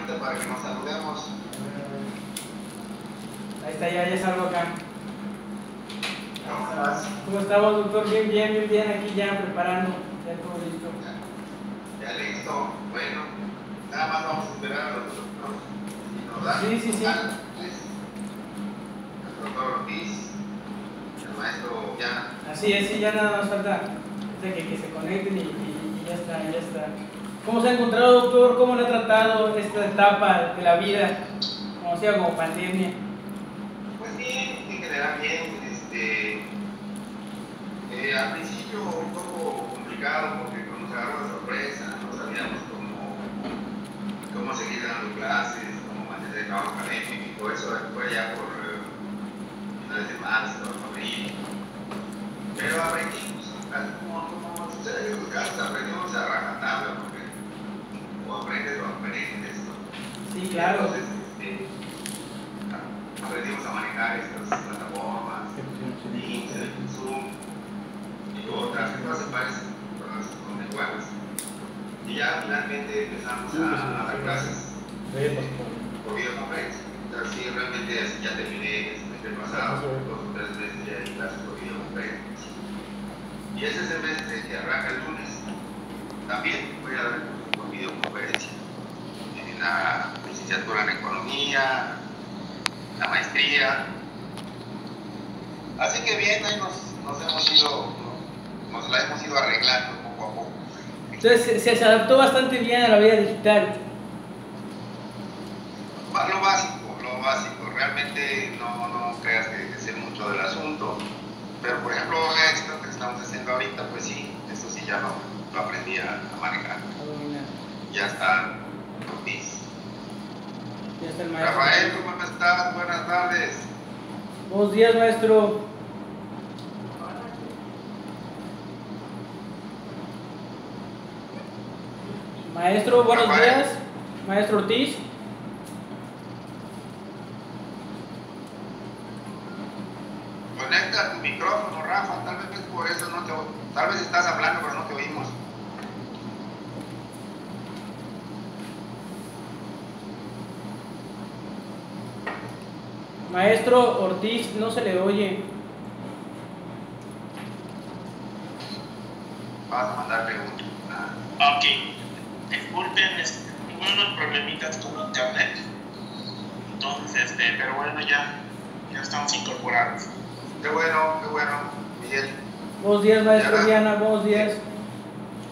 manita para que nos saludemos. Ahí está, ya salgo acá. ¿Cómo estás? ¿Cómo estamos, doctor? Bien, bien, bien, bien, aquí ya preparando, ya todo listo. Ya listo. Bueno, nada más vamos a esperar a los doctores. Si nos dan Sí. el doctor Ortiz, el maestro ya. Así es, sí, ya nada más falta que se conecten y ya está, ya está. ¿Cómo se ha encontrado, doctor? ¿Cómo le ha tratado esta etapa de la vida, conocida como pandemia? Pues bien, en general bien. Al principio un poco complicado porque nos agarró de sorpresa, no sabíamos cómo seguir dando clases, cómo mantener el trabajo académico y todo eso fue ya por finales de marzo, abril. Pero aprendimos, como sucede en los casos, aprendimos a rajatabla porque o aprendes o aprendes, ¿no? Sí, claro. Entonces, aprendimos a manejar estas plataformas, Teams, Zoom y otras que todas se parecen, todas son iguales. Y ya finalmente empezamos a dar clases por videoconferencia. Entonces, sí, realmente ya terminé el semestre pasado, 2 o 3 meses ya de clases por videoconferencia. Y ese semestre que arranca el lunes, también voy a dar el curso por videoconferencia. En la licenciatura en Economía, la maestría. Así que bien, ahí nos la hemos ido arreglando poco a poco. Entonces se adaptó bastante bien a la vida digital. Lo básico, realmente no creas que sé mucho del asunto, pero por ejemplo esto que estamos haciendo ahorita, pues sí, eso sí ya lo aprendí a manejar. Ya está Ortiz. Ya está el maestro. Rafael, ¿cómo estás? Buenas tardes. Buenos días, maestro. Maestro, buenos Rafael. días. Maestro Ortiz. Conecta tu micrófono, Rafa, tal vez por eso tal vez estás hablando pero no te oímos. Maestro Ortiz, no se le oye. Vas a mandar preguntas. Ok, disculpen, unos problemitas con internet. Entonces, pero bueno, ya estamos incorporados. Qué bueno, Miguel. Buenos días, maestro Diana, buenos días.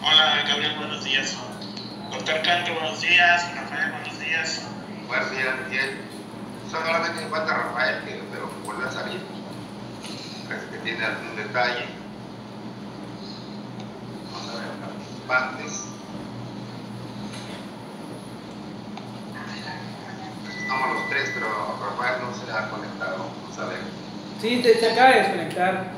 Hola, Gabriel, buenos días. Doctor Canto, buenos días. Rafael, buenos días. Buenos días, Miguel. Solamente me falta Rafael, pero vuelve a salir. Parece que tiene algún detalle. Vamos a ver, participantes. Estamos los tres, pero Rafael no se ha conectado, no sabemos. Sí, se acaba de desconectar.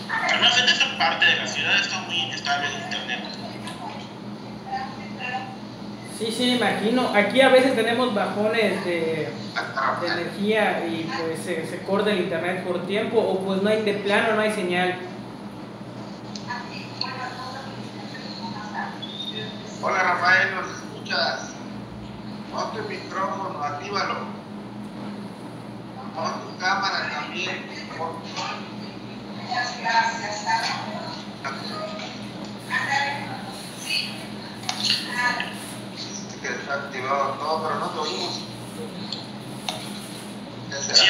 Además, en esta parte de la ciudad está muy inestable el internet. Sí, me imagino. Aquí a veces tenemos bajones de energía y pues se corta el internet por tiempo o pues no hay de plano, no hay señal. Hola Rafael, ¿nos escuchas? Pon tu micrófono, actívalo. Pon tu cámara también. Gracias. Que está activado todo, pero no te oímos. Sí,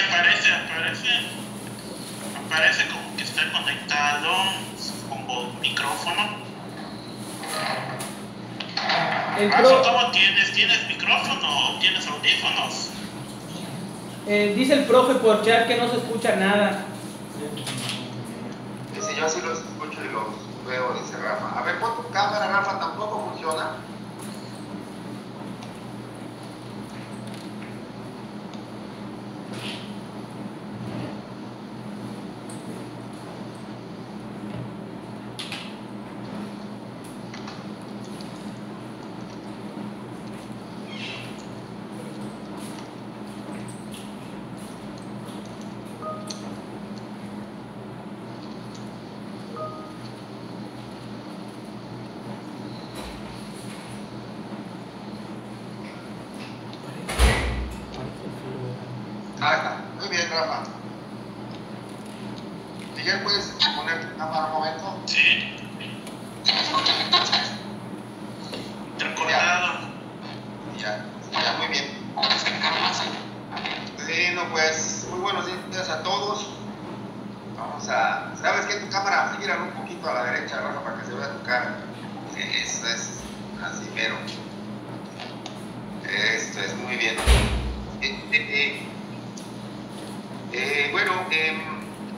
aparece como que está conectado con micrófono. ¿Cómo tienes? ¿Tienes micrófono o tienes audífonos? Dice el profe por chat que no se escucha nada. Dice, yo sí los escucho y los veo, dice Rafa. A ver, pon tu cámara, Rafa, tampoco funciona. Rafa. Miguel, ¿puedes poner tu cámara un momento? Sí. Recordado. Ya, muy bien. Bueno, pues muy buenos días a todos. Vamos a... ¿Sabes qué? Tu cámara, gírala un poquito a la derecha, Rafa, para que se vea tu cara. Eso es así, mero. Esto es muy bien.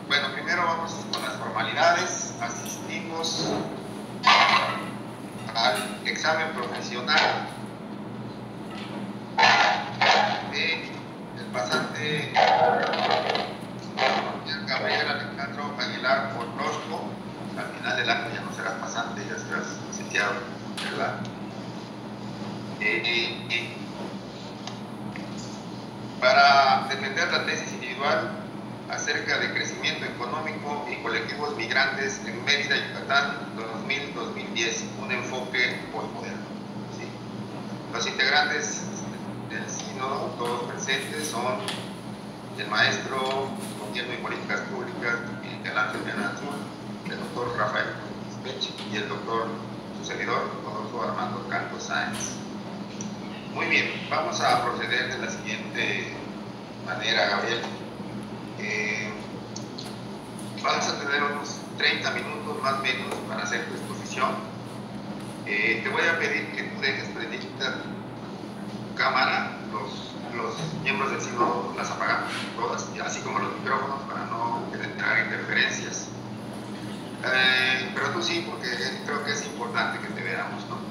Bueno, primero vamos con las formalidades. Asistimos al examen profesional del pasante Gabriel Alejandro Aguilar Orozco. Al final del año ya no serás pasante, ya serás licenciado, ¿verdad? Para defender la tesis individual acerca de crecimiento económico y colectivos migrantes en Mérida, Yucatán, 2000-2010, un enfoque postmoderno. ¿Sí? Los integrantes del sínodo, todos presentes, son el maestro Gobierno y Políticas Públicas Miguel Ángel Menacho, el doctor Rafael Spech y el doctor, su servidor, Rodolfo Armando Canto Sáenz. Muy bien, vamos a proceder de la siguiente manera, Gabriel. Vamos a tener unos 30 minutos más o menos para hacer tu exposición. Te voy a pedir que tú dejes prendida tu cámara. Los miembros del sínodo las apagamos todas, así como los micrófonos, para no entrar interferencias. Pero tú sí, porque creo que es importante que te veamos, ¿no?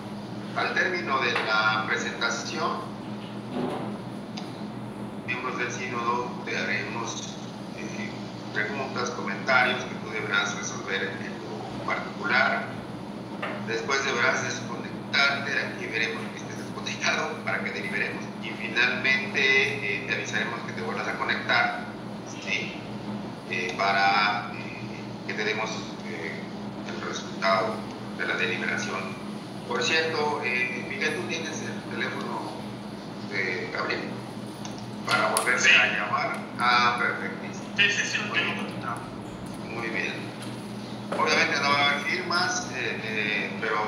Al término de la presentación, miembros del sínodo te haremos preguntas, comentarios que tú deberás resolver en lo particular. Después deberás desconectarte, aquí veremos que estés desconectado para que deliberemos. Y finalmente te avisaremos que te vuelvas a conectar, ¿sí? Para que te demos el resultado de la deliberación. Por cierto, Miguel, tú tienes el teléfono de Gabriel para volverse a llamar. Ah, perfectísimo. Sí, lo tengo conectado. Muy bien. Obviamente no va a haber firmas, pero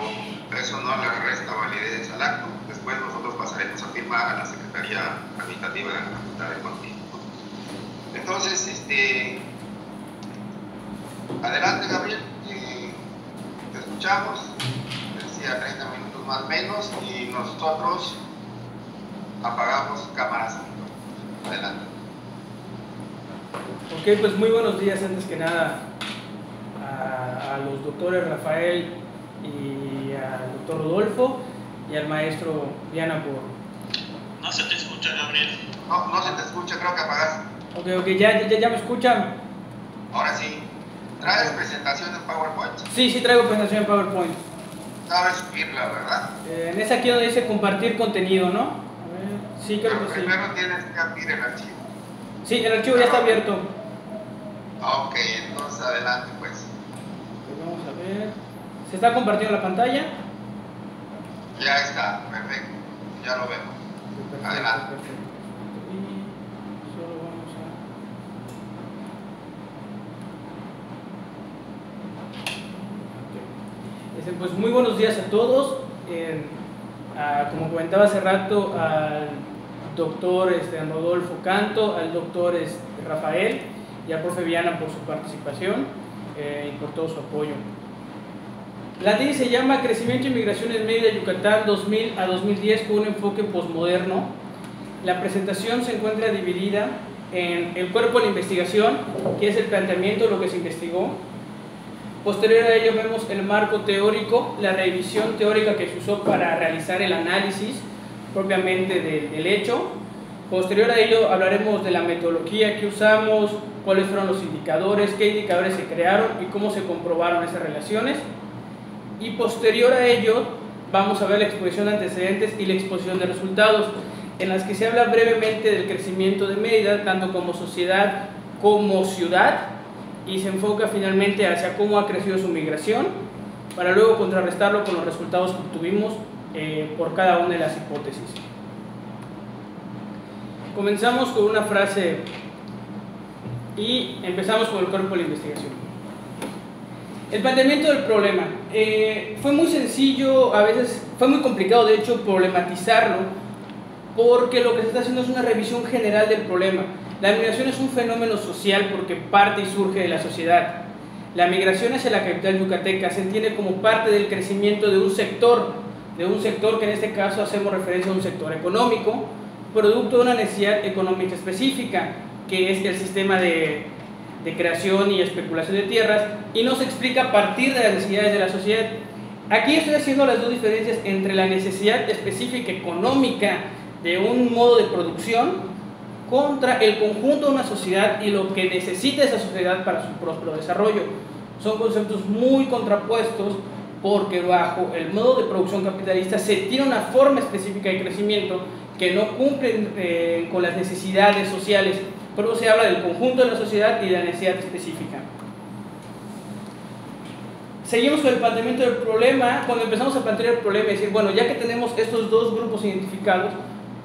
eso no le resta validez al acto. Después nosotros pasaremos a firmar a la Secretaría Administrativa de la Facultad de Contigo. Entonces, adelante, Gabriel. Te escuchamos. Decía 30 minutos más o menos y nosotros apagamos cámaras. Adelante. Ok, pues muy buenos días antes que nada a los doctores Rafael y al doctor Rodolfo y al maestro Diana por... No se te escucha, Gabriel. No se te escucha, creo que apagaste. Ok, ya me escuchan. Ahora sí. ¿Traes presentación en PowerPoint? Sí, traigo presentación en PowerPoint. Sabes subirla, ¿verdad? En esa aquí donde dice compartir contenido, ¿no? A ver, sí, creo que sí. Primero tienes que abrir el archivo. Sí, el archivo ya está abierto. Ok, entonces adelante pues. Vamos a ver. ¿Se está compartiendo la pantalla? Ya está, perfecto. Ya lo vemos. Perfecto, Adelante. perfecto. Y solo vamos a... Ok. Pues muy buenos días a todos. Como comentaba hace rato, al doctor Rodolfo Canto, al doctor Rafael y al profe Viana por su participación y por todo su apoyo. La tesis se llama Crecimiento y Migración en Mérida, Yucatán 2000 a 2010 con un enfoque posmoderno. La presentación se encuentra dividida en el cuerpo de la investigación, que es el planteamiento de lo que se investigó. Posterior a ello vemos el marco teórico, la revisión teórica que se usó para realizar el análisis propiamente del hecho. Posterior a ello hablaremos de la metodología que usamos, cuáles fueron los indicadores, qué indicadores se crearon y cómo se comprobaron esas relaciones. Y posterior a ello vamos a ver la exposición de antecedentes y la exposición de resultados, en las que se habla brevemente del crecimiento de Mérida, tanto como sociedad como ciudad, y se enfoca finalmente hacia cómo ha crecido su migración, para luego contrarrestarlo con los resultados que obtuvimos por cada una de las hipótesis. Comenzamos con una frase y empezamos con el cuerpo de la investigación. El planteamiento del problema fue muy sencillo, a veces fue muy complicado de hecho problematizarlo, porque lo que se está haciendo es una revisión general del problema. La migración es un fenómeno social porque parte y surge de la sociedad. La migración hacia la capital yucateca se entiende como parte del crecimiento de un sector que en este caso hacemos referencia a un sector económico, producto de una necesidad económica específica, que es el sistema de creación y especulación de tierras, y nos explica a partir de las necesidades de la sociedad. Aquí estoy haciendo las dos diferencias entre la necesidad específica económica de un modo de producción contra el conjunto de una sociedad y lo que necesita esa sociedad para su próspero desarrollo. Son conceptos muy contrapuestos, porque bajo el modo de producción capitalista se tiene una forma específica de crecimiento que no cumple con las necesidades sociales. Por eso se habla del conjunto de la sociedad y de la necesidad específica. Seguimos con el planteamiento del problema. Cuando empezamos a plantear el problema y decir, bueno, ya que tenemos estos dos grupos identificados,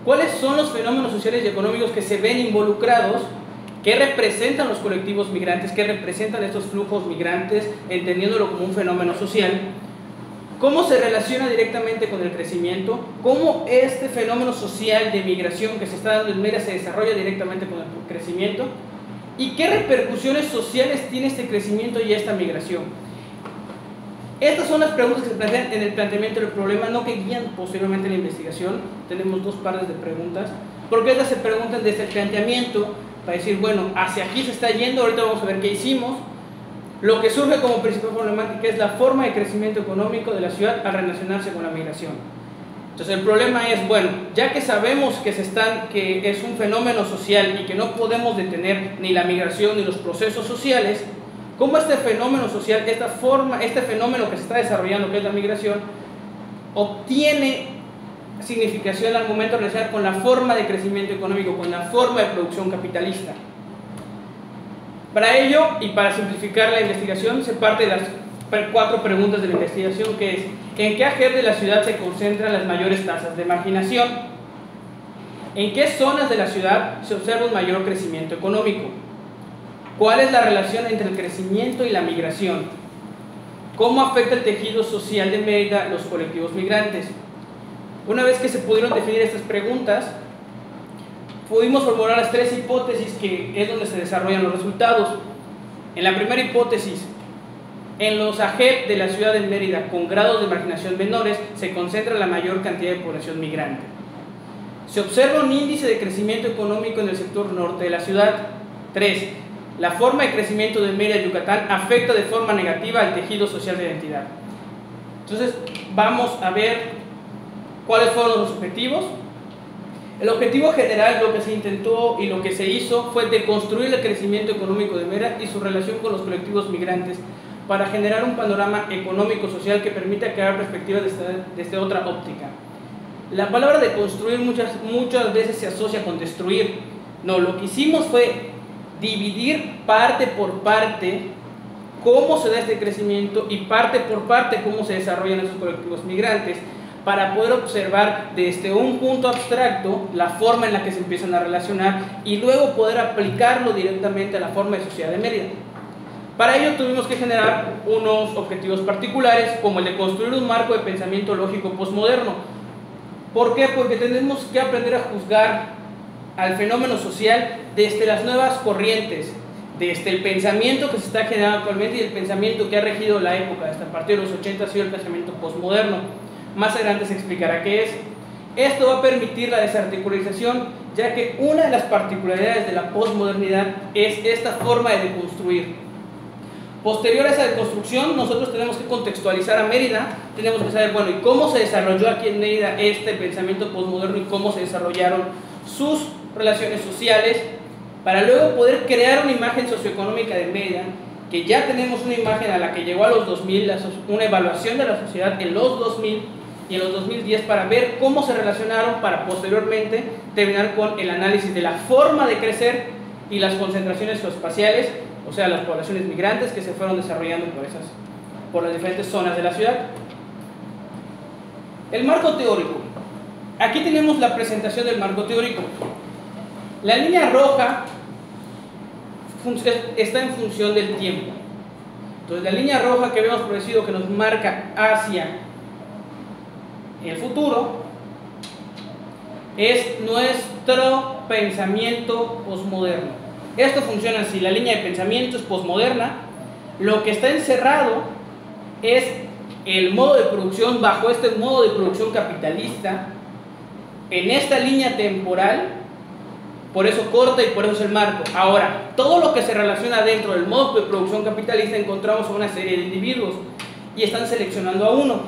¿cuáles son los fenómenos sociales y económicos que se ven involucrados? ¿Qué representan los colectivos migrantes? ¿Qué representan estos flujos migrantes? Entendiéndolo como un fenómeno social. ¿Cómo se relaciona directamente con el crecimiento? ¿Cómo este fenómeno social de migración que se está dando en Mérida se desarrolla directamente con el crecimiento? ¿Y qué repercusiones sociales tiene este crecimiento y esta migración? Estas son las preguntas que se plantean en el planteamiento del problema, no que guían posteriormente la investigación. Tenemos dos pares de preguntas, porque estas se preguntan desde el planteamiento, para decir, bueno, hacia aquí se está yendo, ahorita vamos a ver qué hicimos. Lo que surge como principal problemática es la forma de crecimiento económico de la ciudad al relacionarse con la migración. Entonces el problema es, bueno, ya que sabemos que es un fenómeno social y que no podemos detener ni la migración ni los procesos sociales, ¿cómo este fenómeno social, este fenómeno que se está desarrollando, que es la migración, obtiene significación al momento de relacionar con la forma de crecimiento económico, con la forma de producción capitalista? Para ello, y para simplificar la investigación, se parte de las 4 preguntas de la investigación, que es: ¿en qué agente de la ciudad se concentran las mayores tasas de marginación? ¿En qué zonas de la ciudad se observa un mayor crecimiento económico? ¿Cuál es la relación entre el crecimiento y la migración? ¿Cómo afecta el tejido social de Mérida los colectivos migrantes? Una vez que se pudieron definir estas preguntas, pudimos formular las 3 hipótesis que es donde se desarrollan los resultados. En la primera hipótesis, en los AGEP de la ciudad de Mérida con grados de marginación menores se concentra la mayor cantidad de población migrante. Se observa un índice de crecimiento económico en el sector norte de la ciudad. 3. La forma de crecimiento de Mérida y Yucatán afecta de forma negativa al tejido social de la entidad. Entonces, vamos a ver cuáles fueron los objetivos. El objetivo general, lo que se intentó y lo que se hizo fue deconstruir el crecimiento económico de Mérida y su relación con los colectivos migrantes para generar un panorama económico-social que permita crear perspectivas desde otra óptica. La palabra de construir muchas veces se asocia con destruir. No, lo que hicimos fue dividir parte por parte cómo se da este crecimiento y parte por parte cómo se desarrollan esos colectivos migrantes, para poder observar desde un punto abstracto la forma en la que se empiezan a relacionar y luego poder aplicarlo directamente a la forma de sociedad de Mérida. Para ello tuvimos que generar unos objetivos particulares, como el de construir un marco de pensamiento lógico postmoderno. ¿Por qué? Porque tenemos que aprender a juzgar al fenómeno social desde las nuevas corrientes, desde el pensamiento que se está generando actualmente y el pensamiento que ha regido la época, hasta a partir de los 80 ha sido el pensamiento postmoderno. Más adelante se explicará qué es. Esto va a permitir la desarticularización, ya que una de las particularidades de la posmodernidad es esta forma de deconstruir. Posterior a esa deconstrucción, nosotros tenemos que contextualizar a Mérida, tenemos que saber, bueno, ¿y cómo se desarrolló aquí en Mérida este pensamiento posmoderno y cómo se desarrollaron sus relaciones sociales, para luego poder crear una imagen socioeconómica de Mérida, que ya tenemos una imagen a la que llegó a los 2000, una evaluación de la sociedad en los 2000 y en los 2010 para ver cómo se relacionaron, para posteriormente terminar con el análisis de la forma de crecer y las concentraciones geoespaciales, o sea, las poblaciones migrantes que se fueron desarrollando por las diferentes zonas de la ciudad. El marco teórico. Aquí tenemos la presentación del marco teórico. La línea roja está en función del tiempo. Entonces la línea roja que vemos progresivo que nos marca hacia el futuro es nuestro pensamiento posmoderno. Esto funciona así: la línea de pensamiento es posmoderna, lo que está encerrado es el modo de producción bajo este modo de producción capitalista, en esta línea temporal, por eso corta y por eso es el marco. Ahora, todo lo que se relaciona dentro del modo de producción capitalista encontramos a una serie de individuos y están seleccionando a uno.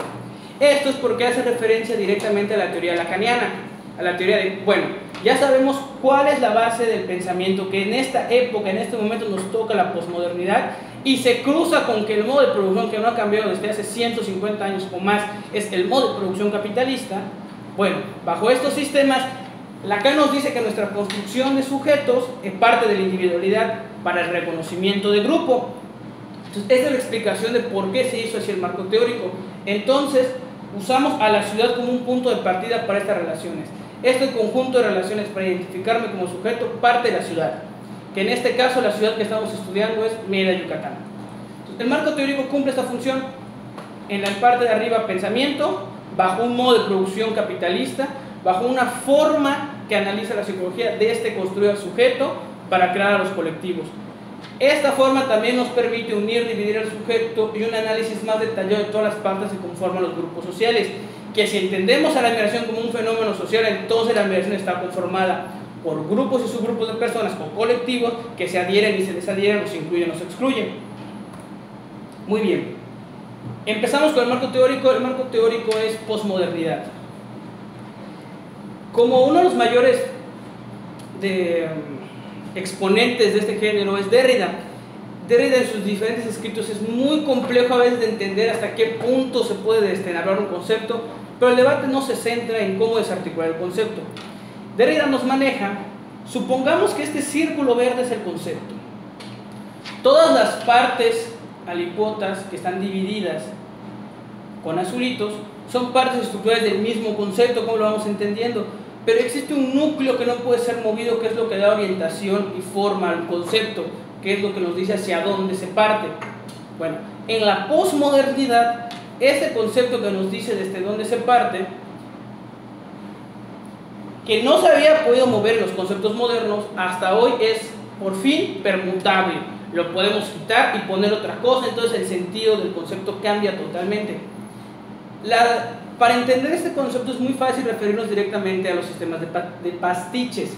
Esto es porque hace referencia directamente a la teoría lacaniana, a la teoría de, bueno, ya sabemos cuál es la base del pensamiento que en esta época, en este momento nos toca la posmodernidad y se cruza con que el modo de producción que no ha cambiado desde hace 150 años o más es el modo de producción capitalista. Bueno, bajo estos sistemas, Lacan nos dice que nuestra construcción de sujetos es parte de la individualidad para el reconocimiento de grupo. Entonces, esa es la explicación de por qué se hizo así el marco teórico. Entonces, usamos a la ciudad como un punto de partida para estas relaciones. Este conjunto de relaciones para identificarme como sujeto parte de la ciudad, que en este caso la ciudad que estamos estudiando es Mérida, Yucatán. Entonces, el marco teórico cumple esta función. En la parte de arriba, pensamiento, bajo un modo de producción capitalista, bajo una forma que analiza la psicología de este construir al sujeto para crear a los colectivos. Esta forma también nos permite unir, dividir al sujeto y un análisis más detallado de todas las partes que conforman los grupos sociales, que si entendemos a la migración como un fenómeno social, entonces la migración está conformada por grupos y subgrupos de personas o colectivos que se adhieren y se desadhieren, o se incluyen o se excluyen. Muy bien. Empezamos con el marco teórico. El marco teórico es posmodernidad. Como uno de los mayores exponentes de este género es Derrida. Derrida en sus diferentes escritos es muy complejo a veces de entender hasta qué punto se puede hablar un concepto, pero el debate no se centra en cómo desarticular el concepto. Derrida nos maneja, supongamos que este círculo verde es el concepto. Todas las partes alícuotas que están divididas con azulitos son partes estructurales del mismo concepto, como lo vamos entendiendo, pero existe un núcleo que no puede ser movido, que es lo que da orientación y forma al concepto, que es lo que nos dice hacia dónde se parte. Bueno, en la posmodernidad, este concepto que nos dice desde dónde se parte, que no se había podido mover en los conceptos modernos, hasta hoy es por fin permutable. Lo podemos quitar y poner otra cosa, entonces el sentido del concepto cambia totalmente. Para entender este concepto es muy fácil referirnos directamente a los sistemas de pastiches,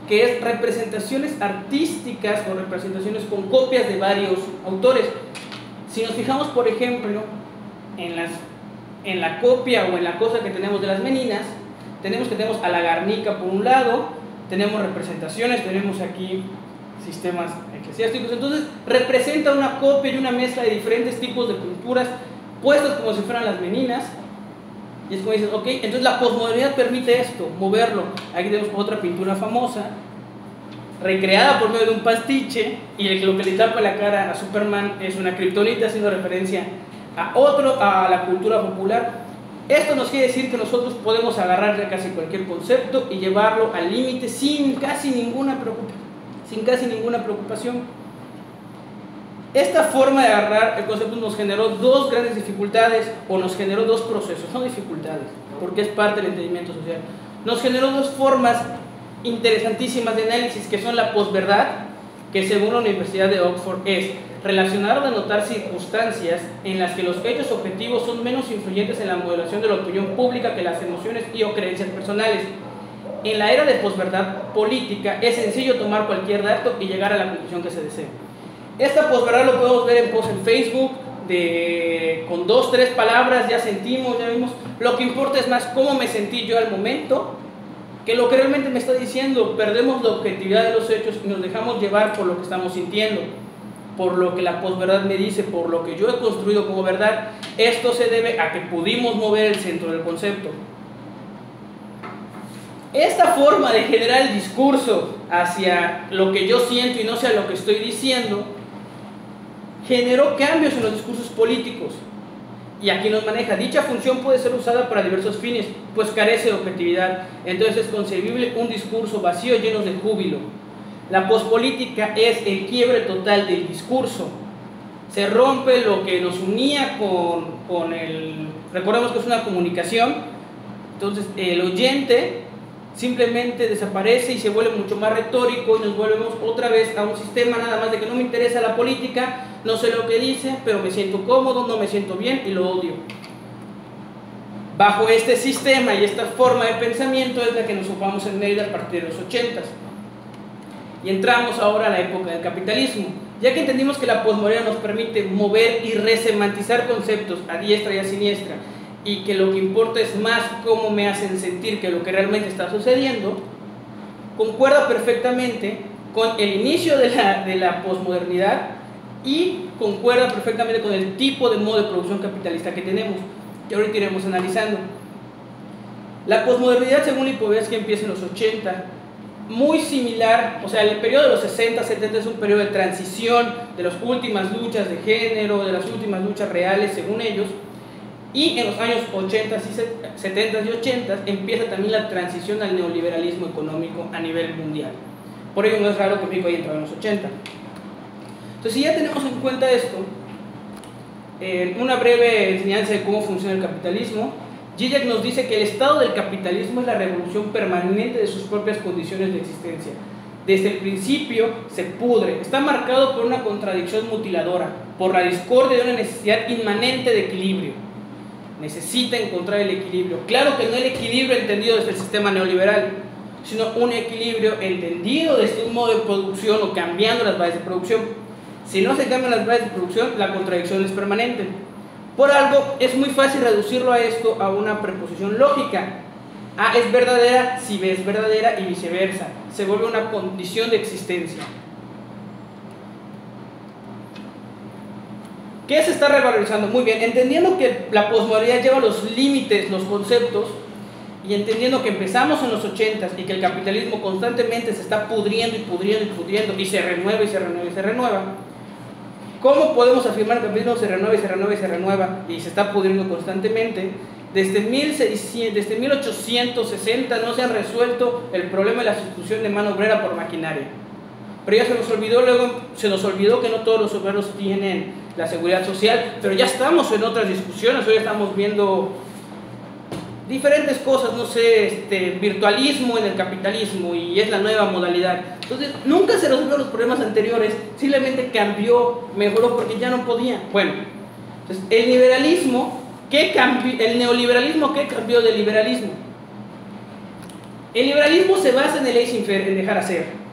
que es representaciones artísticas o representaciones con copias de varios autores. Si nos fijamos, por ejemplo, en la copia o en la cosa que tenemos de las meninas, tenemos a la Garnica por un lado, tenemos representaciones, tenemos aquí sistemas eclesiásticos, entonces representa una copia y una mezcla de diferentes tipos de pinturas puestas como si fueran las meninas, y es como dices, ok, entonces la posmodernidad permite esto, moverlo. Aquí tenemos otra pintura famosa, recreada por medio de un pastiche, y lo que le tapa la cara a Superman es una kriptonita, haciendo referencia a la cultura popular. Esto nos quiere decir que nosotros podemos agarrar ya casi cualquier concepto y llevarlo al límite sin casi ninguna preocupación. Esta forma de agarrar el concepto nos generó dos grandes dificultades, o nos generó dos procesos, no dificultades, porque es parte del entendimiento social. Nos generó dos formas interesantísimas de análisis, que son la posverdad, que según la Universidad de Oxford es relacionar o denotar circunstancias en las que los hechos objetivos son menos influyentes en la modelación de la opinión pública que las emociones y o creencias personales. En la era de posverdad política es sencillo tomar cualquier dato y llegar a la conclusión que se desee. Esta posverdad lo podemos ver en post en Facebook, con 2 o 3 palabras ya sentimos, ya vimos. Lo que importa es más cómo me sentí yo al momento que lo que realmente me está diciendo. Perdemos la objetividad de los hechos y nos dejamos llevar por lo que estamos sintiendo, por lo que la posverdad me dice, por lo que yo he construido como verdad. Esto se debe a que pudimos mover el centro del concepto. Esta forma de generar el discurso hacia lo que yo siento y no hacia lo que estoy diciendo generó cambios en los discursos políticos. Y aquí nos maneja, dicha función puede ser usada para diversos fines, pues carece de objetividad. Entonces es concebible un discurso vacío lleno de júbilo. La pospolítica es el quiebre total del discurso. Se rompe lo que nos unía con el... Recordemos que es una comunicación, entonces el oyente simplemente desaparece y se vuelve mucho más retórico y nos volvemos otra vez a un sistema nada más de que no me interesa la política, no sé lo que dice, pero me siento cómodo, no me siento bien y lo odio. Bajo este sistema y esta forma de pensamiento es la que nos ocupamos en Mérida a partir de los 80s. Y entramos ahora a la época del capitalismo. Ya que entendimos que la posmodernidad nos permite mover y resemantizar conceptos a diestra y a siniestra, y que lo que importa es más cómo me hacen sentir que lo que realmente está sucediendo, concuerda perfectamente con el inicio de la posmodernidad y concuerda perfectamente con el tipo de modo de producción capitalista que tenemos, que ahorita iremos analizando. La posmodernidad, según Lipovetsky, empieza en los 80, muy similar, o sea, el periodo de los 60, 70 es un periodo de transición de las últimas luchas de género, de las últimas luchas reales, según ellos, y en los años 80, 70 y 80 empieza también la transición al neoliberalismo económico a nivel mundial. Por ello no es raro que México haya entrado en los 80. Entonces, si ya tenemos en cuenta esto, una breve enseñanza de cómo funciona el capitalismo, Zizek nos dice que el estado del capitalismo es la revolución permanente de sus propias condiciones de existencia. Desde el principio se pudre, está marcado por una contradicción mutiladora, por la discordia de una necesidad inmanente de equilibrio. Necesita encontrar el equilibrio. Claro que no el equilibrio entendido desde el sistema neoliberal, sino un equilibrio entendido desde un modo de producción o cambiando las bases de producción. Si no se cambian las bases de producción, la contradicción es permanente. Por algo, es muy fácil reducirlo a esto a una preposición lógica. A es verdadera si B es verdadera y viceversa. Se vuelve una condición de existencia. ¿Qué se está revalorizando? Muy bien, entendiendo que la posmodernidad lleva los límites, los conceptos, y entendiendo que empezamos en los 80s y que el capitalismo constantemente se está pudriendo y pudriendo y pudriendo y se renueva y se renueva y se renueva, ¿cómo podemos afirmar que el capitalismo se renueva y se renueva y se renueva y se está pudriendo constantemente? Desde 1860 no se ha resuelto el problema de la sustitución de mano obrera por maquinaria. Pero ya se nos olvidó, luego se nos olvidó que no todos los obreros tienen la seguridad social, pero ya estamos en otras discusiones, hoy estamos viendo diferentes cosas, no sé, virtualismo en el capitalismo y es la nueva modalidad. Entonces, nunca se resolvieron los problemas anteriores, simplemente cambió, mejoró porque ya no podía. Bueno, entonces, el liberalismo, el neoliberalismo, ¿qué cambió del liberalismo? El liberalismo se basa en el laissez-faire, en dejar hacer.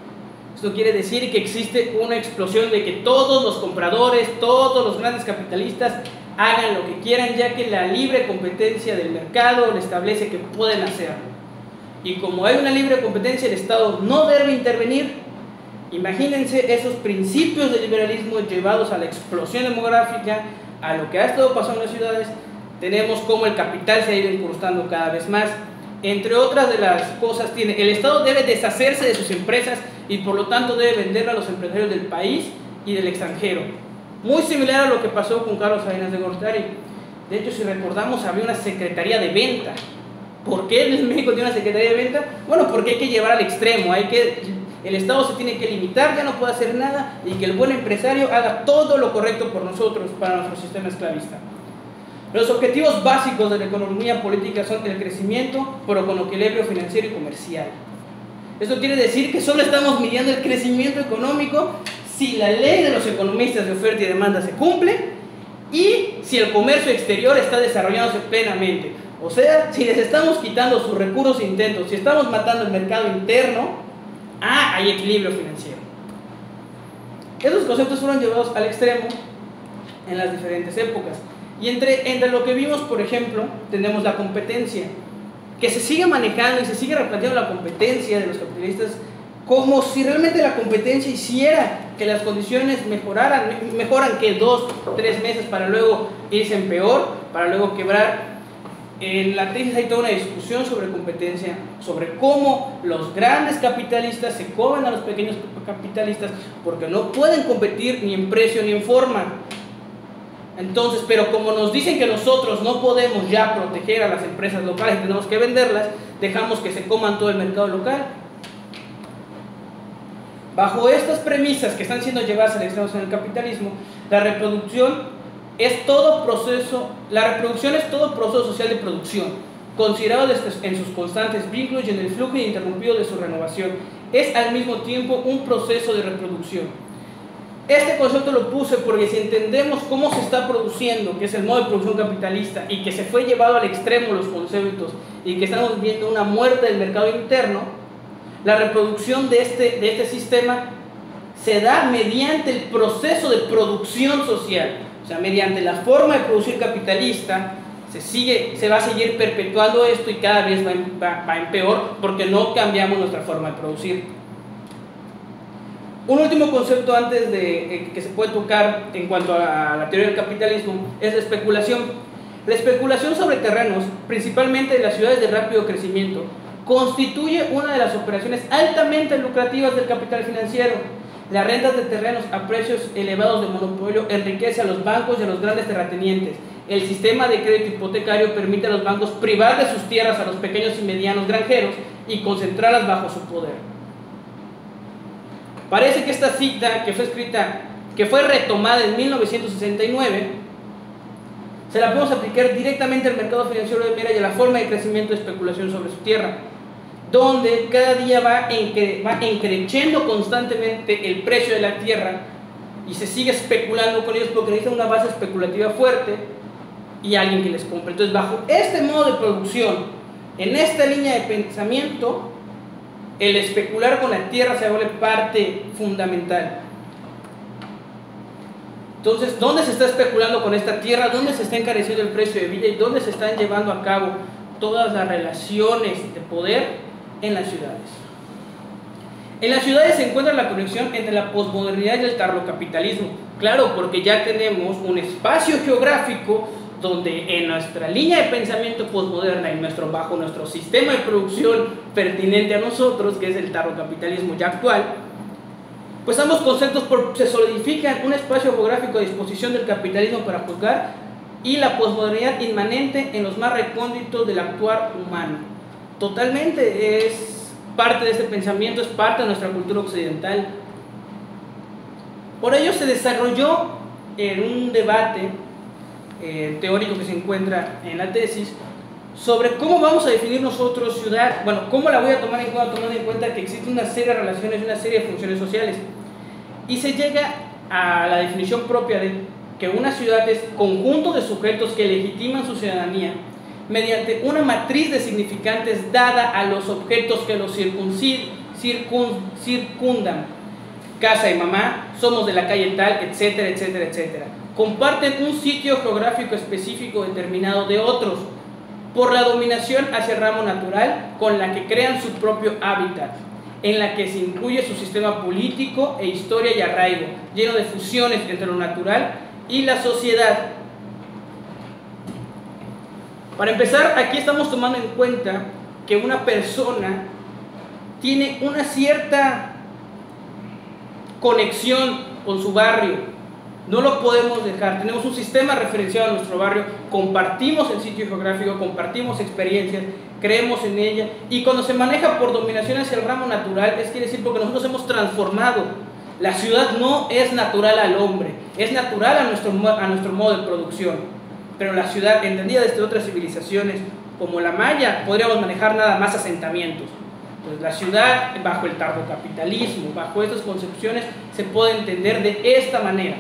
Esto quiere decir que existe una explosión de que todos los compradores, todos los grandes capitalistas hagan lo que quieran, ya que la libre competencia del mercado le establece que pueden hacerlo. Y como hay una libre competencia, el Estado no debe intervenir. Imagínense esos principios del liberalismo llevados a la explosión demográfica, a lo que ha estado pasando en las ciudades. Tenemos cómo el capital se ha ido incrustando cada vez más. Entre otras de las cosas, el Estado debe deshacerse de sus empresas y por lo tanto debe venderla a los empresarios del país y del extranjero. Muy similar a lo que pasó con Carlos Salinas de Gortari. De hecho, si recordamos, había una secretaría de venta. ¿Por qué en México tiene una secretaría de venta? Bueno, porque hay que llevar al extremo, el Estado se tiene que limitar, ya no puede hacer nada, y que el buen empresario haga todo lo correcto por nosotros, para nuestro sistema esclavista. Los objetivos básicos de la economía política son el crecimiento, pero con equilibrio financiero y comercial. Esto quiere decir que solo estamos midiendo el crecimiento económico si la ley de los economistas de oferta y demanda se cumple y si el comercio exterior está desarrollándose plenamente. O sea, si les estamos quitando sus recursos intentos, si estamos matando el mercado interno, hay equilibrio financiero. Esos conceptos fueron llevados al extremo en las diferentes épocas. Y entre lo que vimos, por ejemplo, tenemos la competencia, que se sigue manejando y se sigue replanteando la competencia de los capitalistas como si realmente la competencia hiciera que las condiciones mejoran que 2 o 3 meses para luego irse en peor, para luego quebrar. En la tesis hay toda una discusión sobre competencia, sobre cómo los grandes capitalistas se comen a los pequeños capitalistas porque no pueden competir ni en precio ni en forma. Entonces, pero como nos dicen que nosotros no podemos ya proteger a las empresas locales y tenemos que venderlas, dejamos que se coman todo el mercado local. Bajo estas premisas que están siendo llevadas al extremo en el capitalismo, la reproducción es todo proceso social de producción, considerado en sus constantes vínculos y en el flujo ininterrumpido de su renovación. Es al mismo tiempo un proceso de reproducción. Este concepto lo puse porque si entendemos cómo se está produciendo, que es el modo de producción capitalista, y que se fue llevado al extremo los conceptos, y que estamos viendo una muerte del mercado interno, la reproducción de este sistema se da mediante el proceso de producción social. O sea, mediante la forma de producir capitalista, se va a seguir perpetuando esto y cada vez va en peor porque no cambiamos nuestra forma de producir. Un último concepto antes de que se puede tocar en cuanto a la teoría del capitalismo es la especulación. La especulación sobre terrenos, principalmente de las ciudades de rápido crecimiento, constituye una de las operaciones altamente lucrativas del capital financiero. Las rentas de terrenos a precios elevados de monopolio enriquece a los bancos y a los grandes terratenientes. El sistema de crédito hipotecario permite a los bancos privar de sus tierras a los pequeños y medianos granjeros y concentrarlas bajo su poder. Parece que esta cita que fue retomada en 1969, se la podemos aplicar directamente al mercado financiero de Mera y a la forma de crecimiento de especulación sobre su tierra, donde cada día va encreciendo constantemente el precio de la tierra y se sigue especulando con ellos porque necesitan una base especulativa fuerte y alguien que les compre. Entonces, bajo este modo de producción, en esta línea de pensamiento, el especular con la tierra se vuelve parte fundamental. Entonces, ¿dónde se está especulando con esta tierra? ¿Dónde se está encareciendo el precio de vida? ¿Y dónde se están llevando a cabo todas las relaciones de poder? En las ciudades. En las ciudades se encuentra la conexión entre la posmodernidad y el tardocapitalismo. Claro, porque ya tenemos un espacio geográfico donde en nuestra línea de pensamiento posmoderna y bajo nuestro sistema de producción pertinente a nosotros, que es el tardocapitalismo ya actual, pues ambos conceptos se solidifican un espacio geográfico a disposición del capitalismo para juzgar y la posmodernidad inmanente en los más recónditos del actuar humano. Totalmente es parte de este pensamiento, es parte de nuestra cultura occidental. Por ello se desarrolló en un debate teórico que se encuentra en la tesis sobre cómo vamos a definir nosotros ciudad, bueno, cómo la voy a tomar en cuenta tomando en cuenta que existe una serie de relaciones y una serie de funciones sociales. Y se llega a la definición propia de que una ciudad es conjunto de sujetos que legitiman su ciudadanía mediante una matriz de significantes dada a los objetos que los circundan. Casa y mamá, somos de la calle tal, etcétera, etcétera, etcétera. Comparten un sitio geográfico específico determinado de otros por la dominación hacia el ramo natural con la que crean su propio hábitat, en la que se incluye su sistema político e historia y arraigo, lleno de fusiones entre lo natural y la sociedad. Para empezar, aquí estamos tomando en cuenta que una persona tiene una cierta conexión con su barrio, no lo podemos dejar, tenemos un sistema referenciado a nuestro barrio, compartimos el sitio geográfico, compartimos experiencias, creemos en ella, y cuando se maneja por dominación hacia el ramo natural, es quiere decir porque nosotros hemos transformado. La ciudad no es natural al hombre, es natural a nuestro modo de producción. Pero la ciudad, entendida desde otras civilizaciones, como la maya, podríamos manejar nada más asentamientos. Entonces, la ciudad, bajo el tardocapitalismo, bajo estas concepciones, se puede entender de esta manera.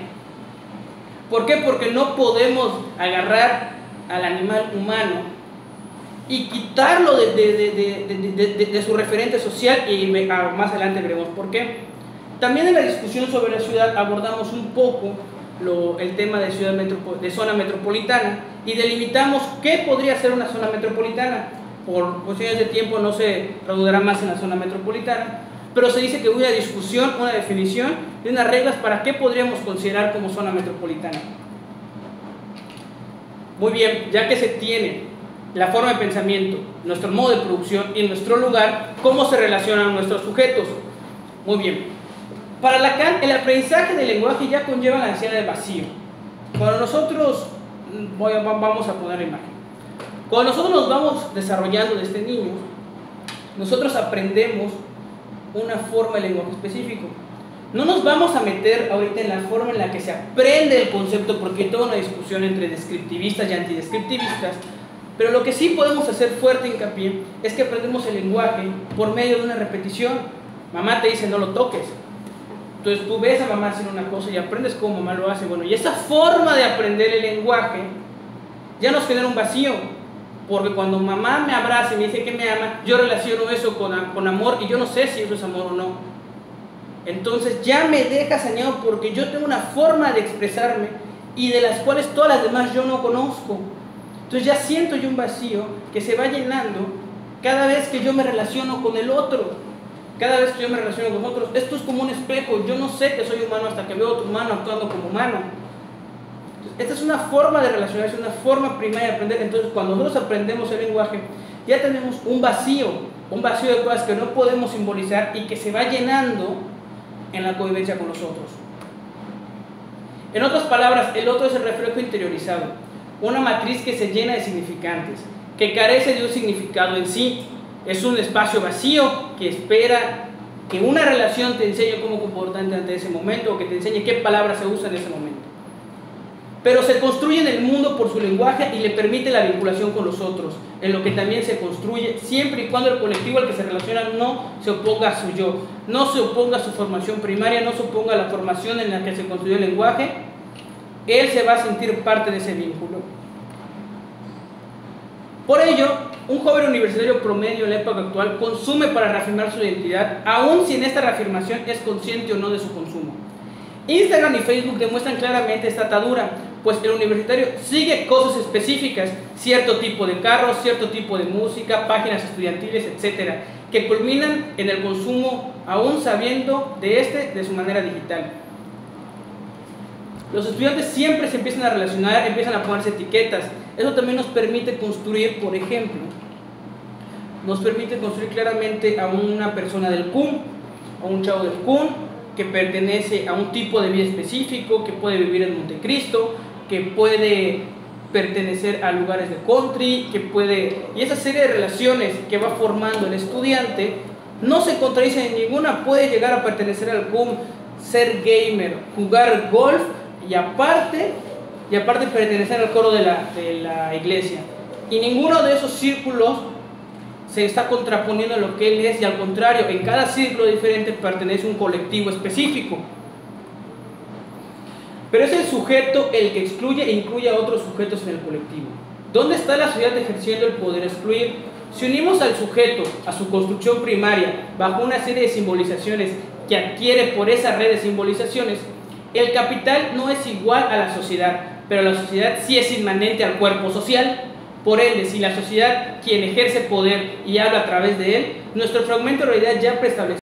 ¿Por qué? Porque no podemos agarrar al animal humano y quitarlo de su referente social, y más adelante veremos por qué. También en la discusión sobre la ciudad abordamos un poco el tema de zona metropolitana y delimitamos qué podría ser una zona metropolitana. Por cuestiones de tiempo no se reanudará más en la zona metropolitana, pero se dice que hubo una discusión, una definición y unas reglas para qué podríamos considerar como zona metropolitana. Muy bien, ya que se tiene la forma de pensamiento, nuestro modo de producción y nuestro lugar, ¿cómo se relacionan nuestros sujetos? Muy bien. Para Lacan, el aprendizaje del lenguaje ya conlleva la ansiedad del vacío. Cuando nosotros, vamos a poner la imagen, cuando nosotros nos vamos desarrollando desde niños, nosotros aprendemos una forma de lenguaje específico. No nos vamos a meter ahorita en la forma en la que se aprende el concepto, porque hay toda una discusión entre descriptivistas y antidescriptivistas, pero lo que sí podemos hacer fuerte hincapié es que aprendemos el lenguaje por medio de una repetición. Mamá te dice no lo toques, entonces tú ves a mamá hacer una cosa y aprendes cómo mamá lo hace. Bueno, y esa forma de aprender el lenguaje ya nos genera un vacío, porque cuando mamá me abraza y me dice que me ama, yo relaciono eso con amor y yo no sé si eso es amor o no. Entonces ya me deja sañado porque yo tengo una forma de expresarme y de las cuales todas las demás yo no conozco. Entonces ya siento yo un vacío que se va llenando cada vez que yo me relaciono con el otro. Cada vez que yo me relaciono con otros, esto es como un espejo. Yo no sé que soy humano hasta que veo a otro humano actuando como humano. Esta es una forma de relacionarse, una forma primaria de aprender. Entonces cuando nosotros aprendemos el lenguaje, ya tenemos un vacío de cosas que no podemos simbolizar y que se va llenando en la convivencia con los otros. En otras palabras, el otro es el reflejo interiorizado, una matriz que se llena de significantes, que carece de un significado en sí. Es un espacio vacío que espera que una relación te enseñe cómo comportarte ante ese momento, o que te enseñe qué palabras se usan en ese momento. Pero se construye en el mundo por su lenguaje y le permite la vinculación con los otros, en lo que también se construye siempre y cuando el colectivo al que se relaciona no se oponga a su yo, no se oponga a su formación primaria, no se oponga a la formación en la que se construyó el lenguaje. Él se va a sentir parte de ese vínculo. Por ello, un joven universitario promedio en la época actual consume para reafirmar su identidad, aun si en esta reafirmación es consciente o no de su consumo. Instagram y Facebook demuestran claramente esta atadura, pues el universitario sigue cosas específicas, cierto tipo de carros, cierto tipo de música, páginas estudiantiles, etc., que culminan en el consumo aún sabiendo de su manera digital. Los estudiantes siempre se empiezan a relacionar, empiezan a ponerse etiquetas. Eso también nos permite construir, por ejemplo, nos permite construir claramente a una persona del CUM, a un chavo del CUM, que pertenece a un tipo de vida específico, que puede vivir en Montecristo, que puede pertenecer a lugares de country, y esa serie de relaciones que va formando el estudiante no se contradice en ninguna. Puede llegar a pertenecer al CUM, ser gamer, jugar golf y aparte pertenecer al coro de la iglesia, y ninguno de esos círculos se está contraponiendo a lo que él es, y al contrario, en cada círculo diferente pertenece a un colectivo específico. Pero es el sujeto el que excluye e incluye a otros sujetos en el colectivo. ¿Dónde está la sociedad ejerciendo el poder excluir? Si unimos al sujeto a su construcción primaria bajo una serie de simbolizaciones que adquiere por esa red de simbolizaciones, el capital no es igual a la sociedad, pero la sociedad sí es inmanente al cuerpo social. Por ende, si la sociedad quien ejerce poder y habla a través de él, nuestro fragmento de realidad ya preestablecido